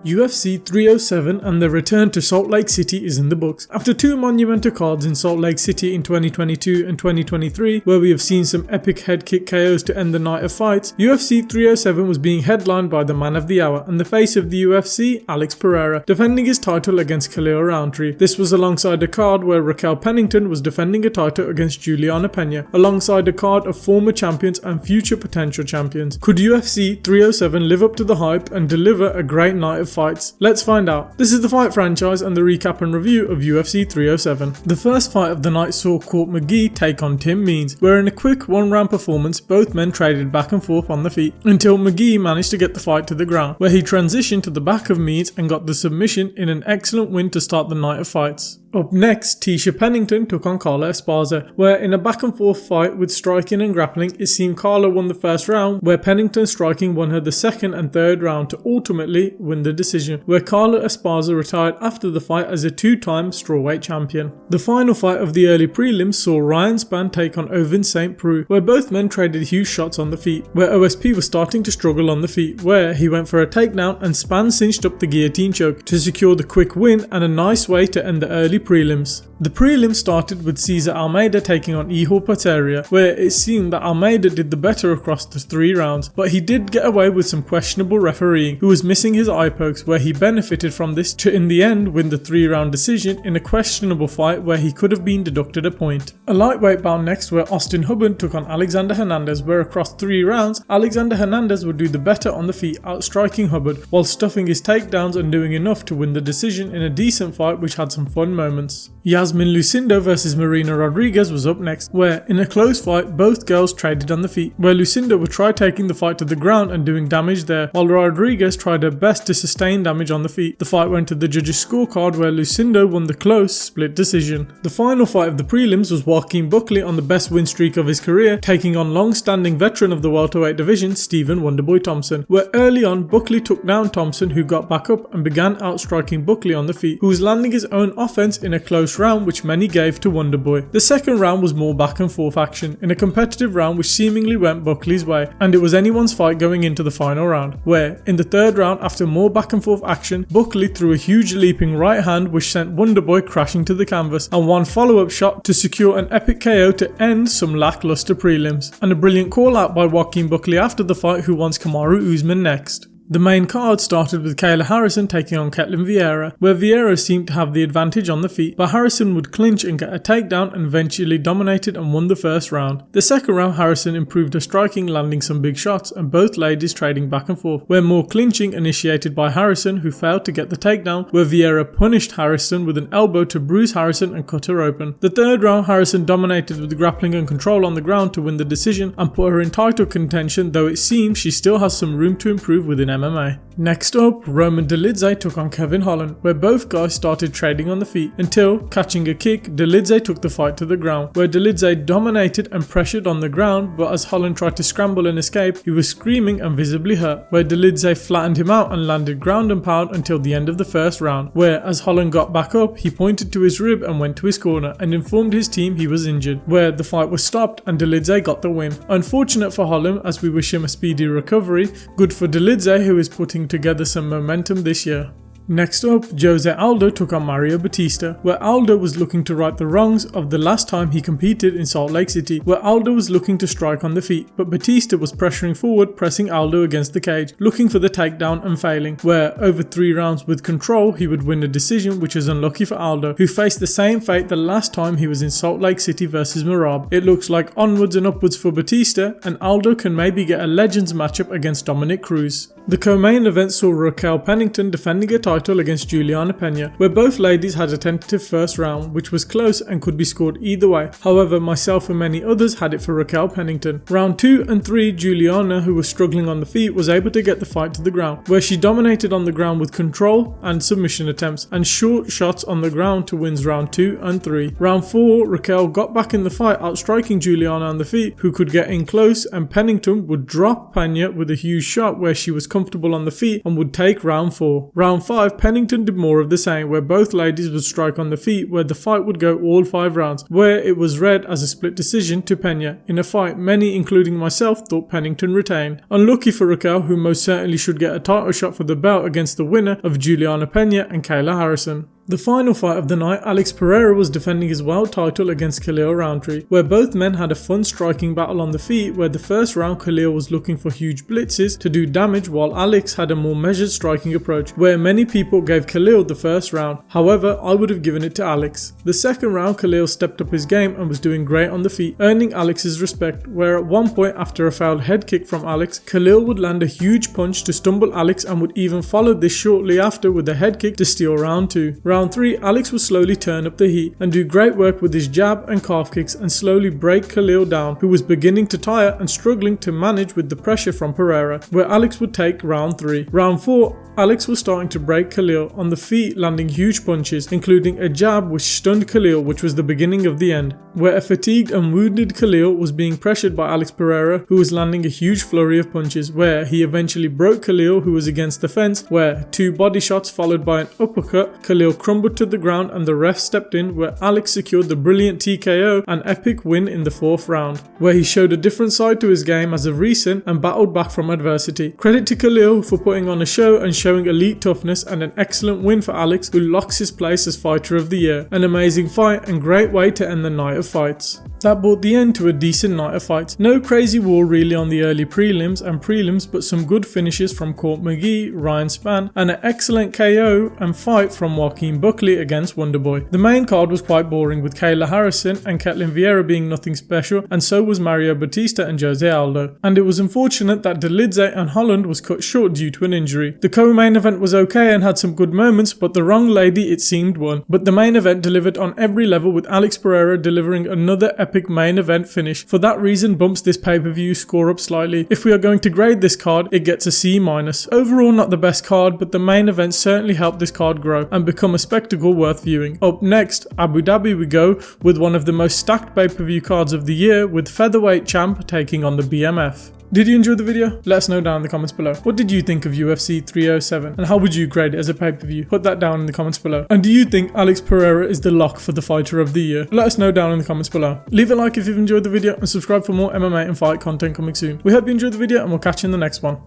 UFC 307 and the return to Salt Lake City is in the books. After two monumental cards in Salt Lake City in 2022 and 2023, where we have seen some epic head kick KOs to end the night of fights, UFC 307 was being headlined by the man of the hour and the face of the UFC, Alex Pereira, defending his title against Khalil Rountree. This was alongside a card where Raquel Pennington was defending a title against Juliana Pena, alongside a card of former champions and future potential champions. Could UFC 307 live up to the hype and deliver a great night of fights? Let's find out. This is the Fight Franchise and the recap and review of UFC 307. The first fight of the night saw Court McGee take on Tim Means, where in a quick one-round performance both men traded back and forth on the feet until McGee managed to get the fight to the ground, where he transitioned to the back of Means and got the submission in an excellent win to start the night of fights. Up next, Tisha Pennington took on Carla Esparza, where in a back and forth fight with striking and grappling, it seemed Carla won the first round, where Pennington's striking won her the second and third round to ultimately win the decision, where Carla Esparza retired after the fight as a two-time strawweight champion. The final fight of the early prelims saw Ryan Spann take on Ovin St. Preux, where both men traded huge shots on the feet, where OSP was starting to struggle on the feet, where he went for a takedown and Spann cinched up the guillotine choke to secure the quick win and a nice way to end the early prelims. The prelims started with Cesar Almeida taking on Ihor Pereira, where it seemed that Almeida did the better across the 3 rounds, but he did get away with some questionable refereeing, who was missing his eye pokes, where he benefited from this to in the end win the 3-round decision in a questionable fight where he could have been deducted a point. A lightweight bout next, where Austin Hubbard took on Alexander Hernandez, where across 3 rounds Alexander Hernandez would do the better on the feet, outstriking Hubbard while stuffing his takedowns and doing enough to win the decision in a decent fight which had some fun moments. Yasmin Lucindo vs Marina Rodriguez was up next, where in a close fight both girls traded on the feet, where Lucindo would try taking the fight to the ground and doing damage there, while Rodriguez tried her best to sustain damage on the feet. The fight went to the judges' scorecard, where Lucindo won the close split decision. The final fight of the prelims was Joaquin Buckley on the best win streak of his career, taking on long-standing veteran of the welterweight division Stephen Wonderboy Thompson, where early on Buckley took down Thompson, who got back up and began outstriking Buckley on the feet, who was landing his own offense in a close round which many gave to Wonderboy. The second round was more back and forth action, in a competitive round which seemingly went Buckley's way, and it was anyone's fight going into the final round, where in the third round, after more back and forth action, Buckley threw a huge leaping right hand which sent Wonderboy crashing to the canvas, and one follow-up shot to secure an epic KO to end some lackluster prelims, and a brilliant call out by Joaquin Buckley after the fight, who wants Kamaru Usman next. The main card started with Kayla Harrison taking on Ketlin Vieira, where Vieira seemed to have the advantage on the feet, but Harrison would clinch and get a takedown and eventually dominated and won the first round. The second round, Harrison improved her striking, landing some big shots, and both ladies trading back and forth, where more clinching initiated by Harrison, who failed to get the takedown, where Vieira punished Harrison with an elbow to bruise Harrison and cut her open. The third round, Harrison dominated with grappling and control on the ground to win the decision and put her in title contention, though it seems she still has some room to improve within MMA. Next up, Roman Dolidze took on Kevin Holland, where both guys started trading on the feet until, catching a kick, Dolidze took the fight to the ground, where Dolidze dominated and pressured on the ground, but as Holland tried to scramble and escape, he was screaming and visibly hurt, where Dolidze flattened him out and landed ground and pound until the end of the first round, where as Holland got back up, he pointed to his rib and went to his corner and informed his team he was injured, where the fight was stopped and Dolidze got the win. Unfortunate for Holland, as we wish him a speedy recovery. Good for Dolidze, who is putting together some momentum this year. Next up, Jose Aldo took on Mario Batista, where Aldo was looking to right the wrongs of the last time he competed in Salt Lake City, where Aldo was looking to strike on the feet, but Batista was pressuring forward, pressing Aldo against the cage, looking for the takedown and failing, where over 3 rounds with control he would win a decision, which is unlucky for Aldo, who faced the same fate the last time he was in Salt Lake City versus Merab. It looks like onwards and upwards for Batista, and Aldo can maybe get a Legends matchup against Dominic Cruz. The co-main event saw Raquel Pennington defending a title against Juliana Pena, where both ladies had a tentative first round, which was close and could be scored either way. However, myself and many others had it for Raquel Pennington. Round 2 and 3, Juliana, who was struggling on the feet, was able to get the fight to the ground, where she dominated on the ground with control and submission attempts, and short shots on the ground to win round 2 and 3. Round 4, Raquel got back in the fight, outstriking Juliana on the feet, who could get in close, and Pennington would drop Pena with a huge shot where she was comfortable on the feet and would take round 4. Round 5, 5, Pennington did more of the same, where both ladies would strike on the feet, where the fight would go all 5 rounds, where it was read as a split decision to Pena. In a fight many, including myself, thought Pennington retained. Unlucky for Raquel, who most certainly should get a title shot for the belt against the winner of Juliana Pena and Kayla Harrison. The final fight of the night, Alex Pereira was defending his world title against Khalil Roundtree, where both men had a fun striking battle on the feet, where the first round Khalil was looking for huge blitzes to do damage while Alex had a more measured striking approach, where many people gave Khalil the first round. However, I would have given it to Alex. The second round, Khalil stepped up his game and was doing great on the feet, earning Alex's respect, where at one point after a fouled head kick from Alex, Khalil would land a huge punch to stumble Alex and would even follow this shortly after with a head kick to steal round 2. Round 3, Alex would slowly turn up the heat and do great work with his jab and calf kicks and slowly break Khalil down, who was beginning to tire and struggling to manage with the pressure from Pereira, where Alex would take round 3. Round 4, Alex was starting to break Khalil on the feet, landing huge punches, including a jab which stunned Khalil, which was the beginning of the end, where a fatigued and wounded Khalil was being pressured by Alex Pereira, who was landing a huge flurry of punches, where he eventually broke Khalil, who was against the fence, where 2 body shots followed by an uppercut, Khalil crumbled to the ground and the ref stepped in, where Alex secured the brilliant TKO and epic win in the 4th round, where he showed a different side to his game as of recent and battled back from adversity. Credit to Khalil for putting on a show and showing elite toughness, and an excellent win for Alex, who locks his place as fighter of the year. An amazing fight and great way to end the night of fights. That brought the end to a decent night of fights. No crazy war really on the early prelims and prelims, but some good finishes from Court McGee, Ryan Spann, and an excellent KO and fight from Joaquin Buckley against Wonderboy. The main card was quite boring, with Kayla Harrison and Ketlin Vieira being nothing special, and so was Mario Batista and Jose Aldo. And it was unfortunate that Delidze and Holland was cut short due to an injury. The co-main event was okay and had some good moments, but the wrong lady, it seemed, won. But the main event delivered on every level, with Alex Pereira delivering another epic main event finish. For that reason, bumps this pay-per-view score up slightly. If we are going to grade this card, it gets a C-. Overall, not the best card, but the main event certainly helped this card grow and become a spectacle worth viewing. Up next, Abu Dhabi we go, with one of the most stacked pay-per-view cards of the year, with featherweight champ taking on the BMF. Did you enjoy the video? Let us know down in the comments below. What did you think of UFC 307 and how would you grade it as a pay-per-view? Put that down in the comments below. And do you think Alex Pereira is the lock for the fighter of the year? Let us know down in the comments below. Leave a like if you've enjoyed the video and subscribe for more MMA and fight content coming soon. We hope you enjoyed the video and we'll catch you in the next one.